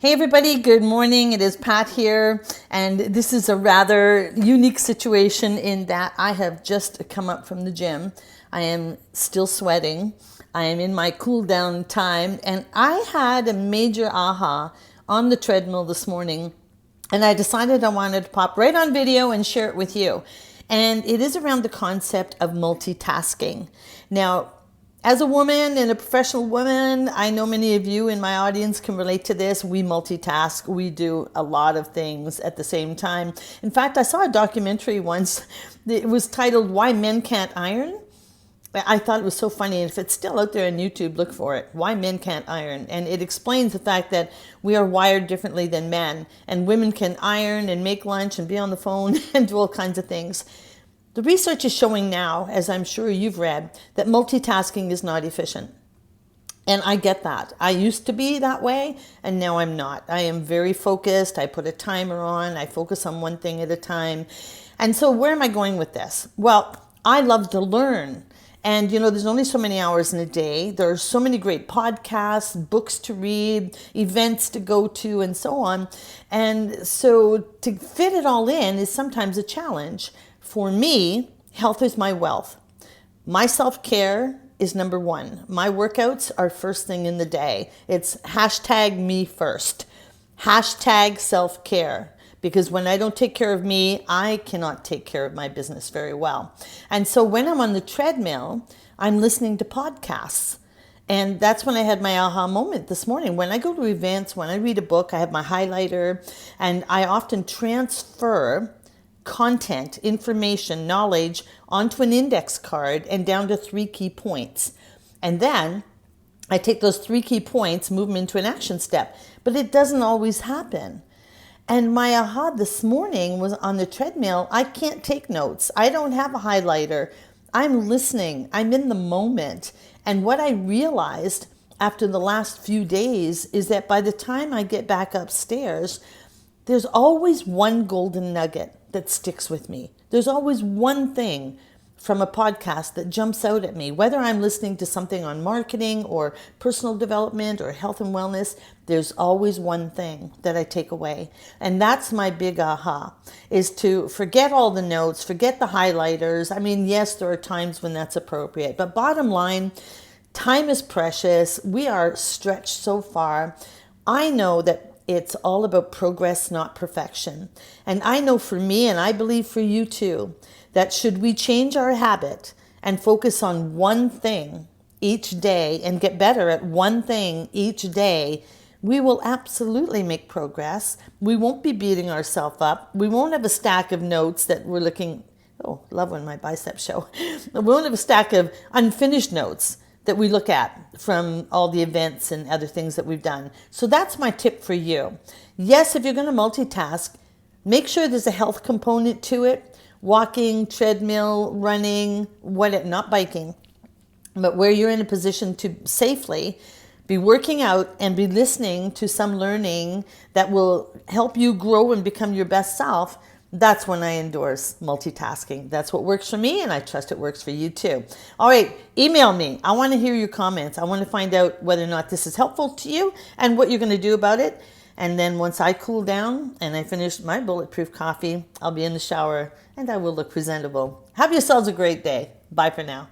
Hey everybody, good morning. It is Pat here, and this is a rather unique situation in that I have just come up from the gym. I am still sweating. I am in my cool down time, and I had a major aha on the treadmill this morning, and I decided I wanted to pop right on video and share it with you. And it is around the concept of multitasking. Now, as a woman and a professional woman, I know many of you in my audience can relate to this. We multitask. We do a lot of things at the same time. In fact, I saw a documentary once. It was titled Why Men Cant Iron. I thought it was so funny. And if it's still out there on YouTube, look for it. Why Men Cant Iron. And it explains the fact that we are wired differently than men. And women can iron and make lunch and be on the phone and do all kinds of things. The research is showing now, as I'm sure you've read, that multitasking is not efficient. And I get that. I used to be that way, and now I'm not. I am very focused. I put a timer on. I focus on one thing at a time. And so where am I going with this? Well, I love to learn. And, there's only so many hours in a day. There are so many great podcasts, books to read, events to go to, and so on. And so to fit it all in is sometimes a challenge. For me, health is my wealth. My self-care is number one. My workouts are first thing in the day. It's hashtag me first. Hashtag self-care. Because when I don't take care of me, I cannot take care of my business very well. And so when I'm on the treadmill, I'm listening to podcasts. And that's when I had my aha moment this morning. When I go to events, when I read a book, I have my highlighter, and I often transfer content, information, knowledge onto an index card and down to 3 key points. And then I take those 3 key points, move them into an action step. But it doesn't always happen. And my aha this morning was on the treadmill. I can't take notes. I don't have a highlighter. I'm listening. I'm in the moment. And what I realized after the last few days is that by the time I get back upstairs, there's always one golden nugget that sticks with me. There's always one thing from a podcast that jumps out at me. Whether I'm listening to something on marketing or personal development or health and wellness, there's always one thing that I take away. And that's my big aha, is to forget all the notes, forget the highlighters. I mean, yes, there are times when that's appropriate, but bottom line, time is precious. We are stretched so far. I know that it's all about progress, not perfection. And I know for me, and I believe for you too, that should we change our habit and focus on one thing each day and get better at one thing each day, we will absolutely make progress. We won't be beating ourselves up. We won't have a stack of notes that we're looking, oh, love when my biceps show. We won't have a stack of unfinished notes that we look at from all the events and other things that we've done. So that's my tip for you. Yes, if you're going to multitask, make sure there's a health component to it. Walking, treadmill, running, not biking, but where you're in a position to safely be working out and be listening to some learning that will help you grow and become your best self. That's when I endorse multitasking. That's what works for me, and I trust it works for you too. All right, email me. I want to hear your comments. I want to find out whether or not this is helpful to you and what you're going to do about it. And then once I cool down and I finish my bulletproof coffee, I'll be in the shower and I will look presentable. Have yourselves a great day. Bye for now.